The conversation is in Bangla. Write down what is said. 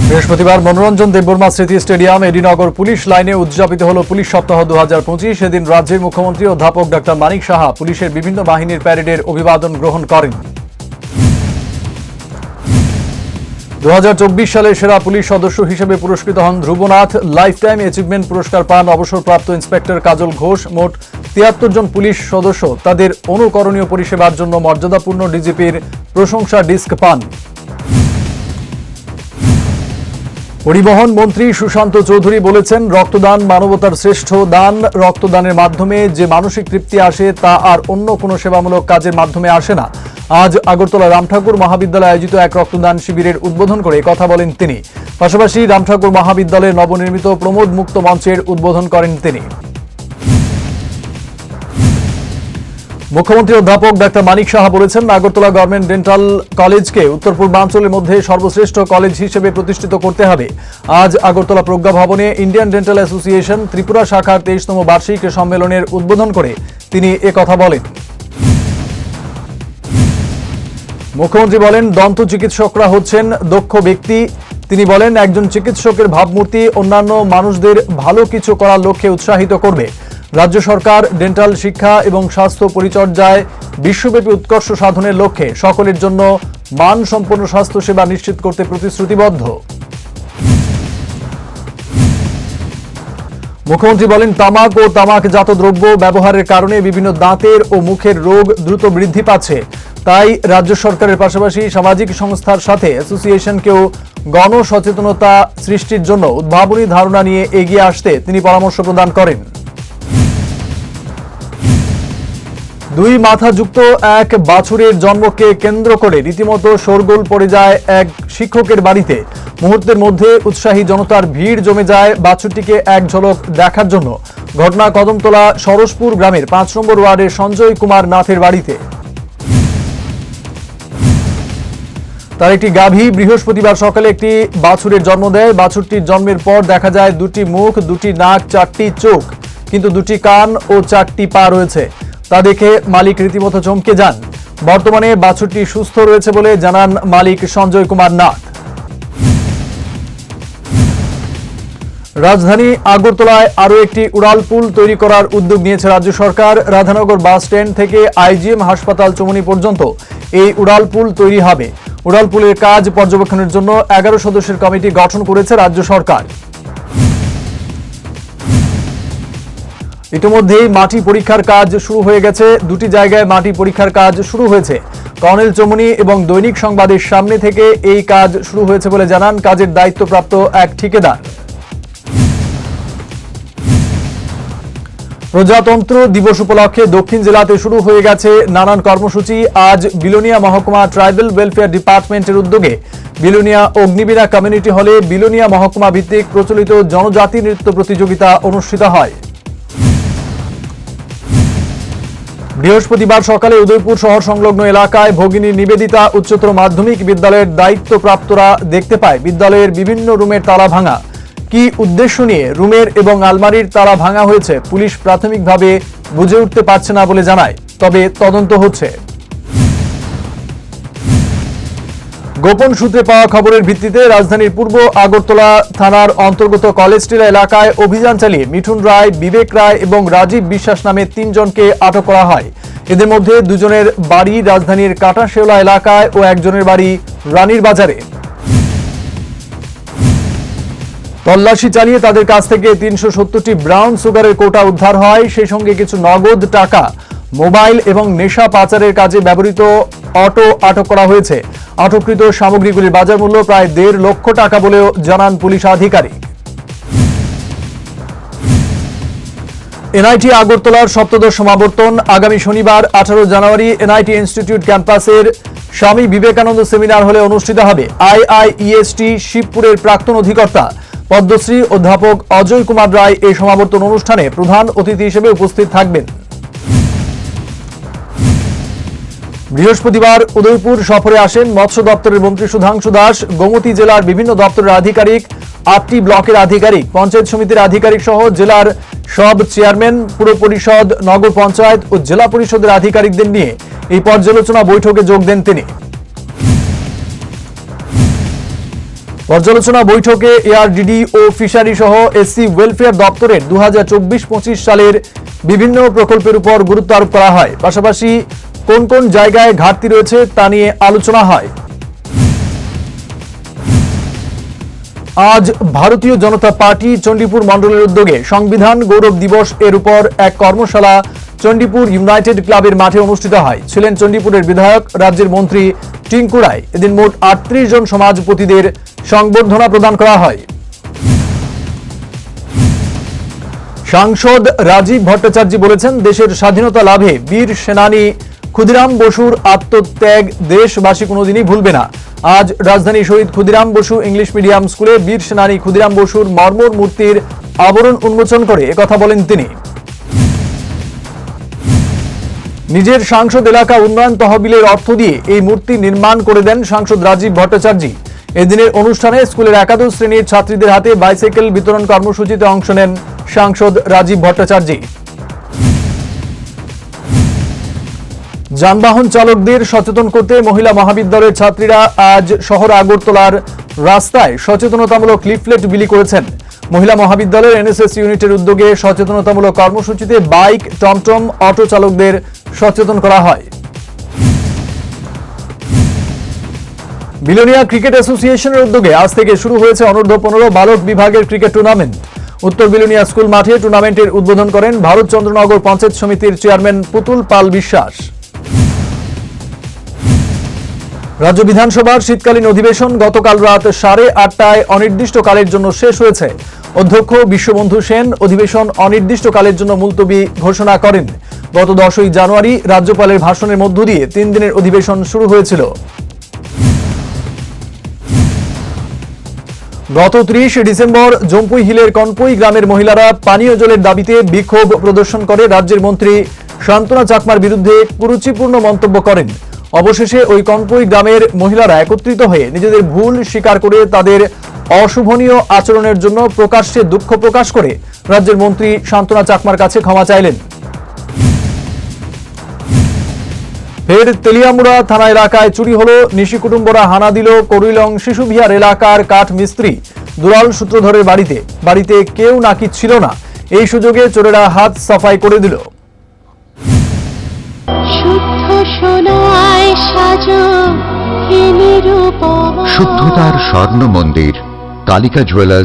বৃহস্পতিবার মনোরঞ্জন দেববর্মা স্মৃতি স্টেডিয়াম এডিনগর পুলিশ লাইনে উদযাপিত হল পুলিশ সপ্তাহ 2025। সেদিন রাজ্যের মুখ্যমন্ত্রী অধ্যাপক ডক্টর মানিক সাহা পুলিশের বিভিন্ন বাহিনীর প্যারেডের অভিবাদন গ্রহণ করেন। 2024 সালে সেরা পুলিশ সদস্য হিসেবে পুরস্কৃত হন ধ্রুবনাথ। লাইফ টাইম অ্যাচিভমেন্ট পুরস্কার পান অবসরপ্রাপ্ত ইন্সপেক্টর কাজল ঘোষ। মোট 73 জন পুলিশ সদস্য তাদের অনুকরণীয় পরিষেবার জন্য মর্যাদাপূর্ণ ডিজিপির প্রশংসা ডিস্ক পান। পরিবহন মন্ত্রী সুশান্ত চৌধুরী বলেছেন, রক্তদান মানবতার শ্রেষ্ঠ দান। রক্তদানের মাধ্যমে যে মানসিক তৃপ্তি আসে তা আর অন্য কোনো সেবামূলক কাজের মাধ্যমে আসে না। আজ আগরতলা রামঠাকুর মহাবিদ্যালয়ে আয়োজিত এক রক্তদান শিবিরের উদ্বোধন করে কথা বলেন তিনি। পাশাপাশি রামঠাকুর মহাবিদ্যালয়ের নবনির্মিত প্রমোদ মুক্ত মঞ্চের উদ্বোধন করেন তিনি। মুখ্যমন্ত্রী অধ্যাপক ডক্টর মানিক সাহা বলেছেন, আগরতলা গভর্নমেন্ট ডেন্টাল কলেজকে উত্তর পূর্বাঞ্চলের মধ্যে সর্বশ্রেষ্ঠ কলেজ হিসেবে প্রতিষ্ঠিত করতে হবে। আজ আগরতলা প্রজ্ঞা ভবনে ইন্ডিয়ান ডেন্টাল অ্যাসোসিয়েশন ত্রিপুরা শাখার 23তম বার্ষিক সম্মেলনের উদ্বোধন করে তিনি একথা বলেন। মুখ্যমন্ত্রী বলেন, দন্ত চিকিৎসকরা হচ্ছেন দক্ষ ব্যক্তি। তিনি বলেন, একজন চিকিৎসকের ভাবমূর্তি অন্যান্য মানুষদের ভালো কিছু করার লক্ষ্যে উৎসাহিত করবে। রাজ্য সরকার ডেন্টাল শিক্ষা এবং স্বাস্থ্য পরিচর্যায় বিশ্বব্যাপী উৎকর্ষ সাধনের লক্ষ্যে সকলের জন্য মানসম্পন্ন স্বাস্থ্যসেবা নিশ্চিত করতে প্রতিশ্রুতিবদ্ধ। মুখ্যমন্ত্রী বলেন, তামাক ও তামাকজাত দ্রব্য ব্যবহারের কারণে বিভিন্ন দাঁতের ও মুখের রোগ দ্রুত বৃদ্ধি পাচ্ছে। তাই রাজ্য সরকারের পাশাপাশি সামাজিক সংস্থার সাথে অ্যাসোসিয়েশনকেও গণসচেতনতা সৃষ্টির জন্য উদ্ভাবনী ধারণা নিয়ে এগিয়ে আসতে তিনি পরামর্শ প্রদান করেন। দুই মাথাযুক্ত এক বাছুরের জন্মকে কেন্দ্র করে রীতিমতো শোরগোল পড়ে যায় এক শিক্ষকের বাড়িতে। মুহূর্তের মধ্যে উৎসাহী জনতার ভিড় জমে যায় বাছুরটিকে এক ঝলক দেখার জন্য। ঘটনা কদমতলা সরসপুর গ্রামের 5 নম্বর ওয়ার্ডের সঞ্জয় কুমার নাথের বাড়িতে। তার একটি গাভী বৃহস্পতিবার সকালে একটি বাছুরের জন্ম দেয়। বাছুরটির জন্মের পর দেখা যায় 2টি মুখ, 2টি নাক, 4টি চোখ, কিন্তু 2টি কান ও 4টি পা রয়েছে। তা দেখে মালিক রীতিমতো চমকে যান। বর্তমানে বাছুরটি সুস্থ রয়েছে বলে জানান মালিক সঞ্জয় কুমার নাথ। রাজধানী আগরতলায় আরও একটি উড়ালপুল তৈরি করার উদ্যোগ নিয়েছে রাজ্য সরকার। রাধানগর বাস স্ট্যান্ড থেকে আইজিএম হাসপাতাল চৌমুহনী পর্যন্ত এই উড়ালপুল তৈরি হবে। উড়ালপুলের কাজ পর্যবেক্ষণের জন্য 11 সদস্যের কমিটি গঠন করেছে রাজ্য সরকার। ইতিমধ্যেই মাটি পরীক্ষার কাজ শুরু হয়ে গেছে। 2টি জায়গায় মাটি পরীক্ষার কাজ শুরু হয়েছে। কর্নেল চৌমুহনী এবং দৈনিক সংবাদের সামনে থেকে এই কাজ শুরু হয়েছে বলে জানান কাজের দায়িত্বপ্রাপ্ত এক ঠিকাদার। প্রজাতন্ত্র দিবস উপলক্ষে দক্ষিণ জেলাতে শুরু হয়ে গেছে নানান কর্মসূচি। আজ বিলোনিয়া মহকুমা ট্রাইবাল ওয়েলফেয়ার ডিপার্টমেন্টের উদ্যোগে বিলোনিয়া অগ্নিবীণা কমিউনিটি হলে বিলোনিয়া মহকুমা ভিত্তিক প্রচলিত জনজাতি নৃত্য প্রতিযোগিতা অনুষ্ঠিত হয়। বৃহস্পতিবার সকালে উদয়পুর শহর সংলগ্ন এলাকায় ভগিনী নিবেদিতা উচ্চতর মাধ্যমিক বিদ্যালয়ের দায়িত্বপ্রাপ্তরা দেখতে পায় বিদ্যালয়ের বিভিন্ন রুমের তালা ভাঙা। কি উদ্দেশ্য নিয়ে রুমের এবং আলমারির তালা ভাঙা হয়েছে পুলিশ প্রাথমিকভাবে বুঝে উঠতে পারছে না বলে জানায়, তবে তদন্ত হচ্ছে। গোপন সূত্রে পাওয়া খবরের ভিত্তিতে রাজধানীর পূর্ব আগরতলা থানার অন্তর্গত কলেজটিলা এলাকায় অভিযান চালিয়ে মিঠুন রায়, বিবেক রায় এবং রাজীব বিশ্বাস নামে 3 জনকে আটক করা হয়। এদের মধ্যে 2 জনের বাড়ি রাজধানীর কাটাশেওলা এলাকায় ও 1 জনের বাড়ি রানীর বাজারে। তল্লাশি চালিয়ে তাদের কাছ থেকে 370টি ব্রাউন সুগারের কোটা উদ্ধার হয়। সেই সঙ্গে কিছু নগদ টাকা, মোবাইল এবং নেশা পাচারের কাজে ব্যবহৃত অটো আটক করা হয়েছে। আটককৃত সামগ্রীগুলির বাজার মূল্য প্রায় 1.5 লক্ষ টাকা বলেও জানান পুলিশ আধিকারিক। এনআইটি আগরতলার সপ্তদশ সমাবর্তন আগামী শনিবার 18 জানুয়ারি এনআইটি ইনস্টিটিউট ক্যাম্পাসের স্বামী বিবেকানন্দ সেমিনার হলে অনুষ্ঠিত হবে। আইআইইএসটি শিবপুরের প্রাক্তন অধিকর্তা পদ্মশ্রী অধ্যাপক অজয় কুমার রায় এই সমাবর্তন অনুষ্ঠানে প্রধান অতিথি হিসেবে উপস্থিত থাকবেন। বৃহস্পতিবার উদয়পুর সফরে আসেন মৎস্য দপ্তরের মন্ত্রী সুধাংশু দাস। গোমতী জেলার বিভিন্ন দপ্তরের আধিকারিক, 8টি ব্লকের আধিকারিক, পঞ্চায়েত সমিতির আধিকারিক সহ জেলার সব চেয়ারম্যান, পুর পরিষদ, নগর পঞ্চায়েত ও জেলা পরিষদের আধিকারিকদের নিয়ে এই পর্যালোচনা বৈঠকে যোগ দেন তিনি। পর্যালোচনা বৈঠকে এআরডিডি ও ফিশারি সহ এসসি ওয়েলফেয়ার দপ্তরের 2024-25 সালের বিভিন্ন প্রকল্পের উপর গুরুত্ব আরোপ করা হয়। পাশাপাশি কোন কোন জায়গায় ঘাটতি রয়েছে তা নিয়ে আলোচনা হয়। আজ ভারতীয় জনতা পার্টি চণ্ডীপুর মণ্ডলের উদ্যোগে সংবিধান গৌরব দিবস এর উপর এক কর্মশালা চণ্ডীপুর ইউনাইটেড ক্লাবের মাঠে অনুষ্ঠিত হয়। ছিলেন চণ্ডীপুরের বিধায়ক, রাজ্যের মন্ত্রী টিঙ্কু রায়। এদিন মোট 38 জন সমাজপতিদের সংবর্ধনা প্রদান করা হয়। সাংসদ রাজীব ভট্টাচার্য বলেছেন, দেশের স্বাধীনতা লাভে বীর সেনানী ক্ষুদিরাম বসুর আত্মত্যাগ দেশবাসী কোনোদিনই ভুলবে না। আজ রাজধানী শহীদ ক্ষুদিরাম বসু ইংলিশ মিডিয়াম স্কুলে বীর সেনানী ক্ষুদিরাম বসুর মর্মর মূর্তির আবরণ উন্মোচন করে একথা বলেন তিনি। নিজের সাংসদ এলাকা উন্নয়ন তহবিলের অর্থ দিয়ে এই মূর্তি নির্মাণ করে দেন সাংসদ রাজীব ভট্টাচার্য। এদিনের অনুষ্ঠানে স্কুলের একাদশ শ্রেণীর ছাত্রীদের হাতে বাইসাইকেল বিতরণ কর্মসূচিতে অংশ নেন সাংসদ রাজীব ভট্টাচার্য। যানবাহন চালকদের সচেতন করতে মহিলা মহাবিদ্যালয়ের ছাত্রীরা আজ শহর আগরতলার রাস্তায় সচেতনতামূলক লিফলেট বিলি করেছেন। মহিলা মহাবিদ্যালয়ের এনএসএস ইউনিটের উদ্যোগে সচেতনতামূলক কর্মসূচিতে বাইক, টমটম, অটো চালকদের সচেতন করা হয়। বিলোনিয়া ক্রিকেট অ্যাসোসিয়েশনের উদ্যোগে আজ থেকে শুরু হয়েছে অনূর্ধ্ব-15 বালক বিভাগের ক্রিকেট টুর্নামেন্ট। উত্তর বিলোনিয়া স্কুল মাঠে টুর্নামেন্টের উদ্বোধন করেন ভারতচন্দ্রনগর পঞ্চায়েত সমিতির চেয়ারম্যান পুতুল পাল বিশ্বাস। রাজ্য বিধানসভার শীতকালীন অধিবেশন গতকাল রাত 8:30টায় অনির্দিষ্টকালের জন্য শেষ হয়েছে। অধ্যক্ষ বিশ্ববন্ধু সেন অধিবেশন অনির্দিষ্টকালের জন্য মুলতবি ঘোষণা করেন। গত 10ই জানুয়ারি রাজ্যপালের ভাষণের মধ্য দিয়ে 3 দিনের অধিবেশন শুরু হয়েছিল। গত 30 ডিসেম্বর জম্পুই হিলের কনপুই গ্রামের মহিলারা পানীয় জলের দাবিতে বিক্ষোভ প্রদর্শন করে রাজ্যের মন্ত্রী শান্তনা চাকমার বিরুদ্ধে কুরুচিপূর্ণ মন্তব্য করেন। অবশেষে ওই কনপুই গ্রামের মহিলারা একত্রিত হয়ে নিজেদের ভুল স্বীকার করে তাদের অশুভনীয় আচরণের জন্য প্রকাশ্যে দুঃখ প্রকাশ করে রাজ্যের মন্ত্রী শান্তনা চাকমার কাছে ক্ষমা চাইলেন। ফের তেলিয়ামুড়া থানা এলাকায় চুরি হলো। নিশি কুটুম্বরা হানা দিল করিলং শিশুবিহার এলাকার কাঠ মিস্ত্রি দুলাল সূত্রধরের বাড়িতে কেউ নাকি ছিল না। এই সুযোগে চোরেরা হাত সাফাই করে দিল। শুদ্ধতার স্বর্ণ মন্দির কালিকা জুয়েলার্স।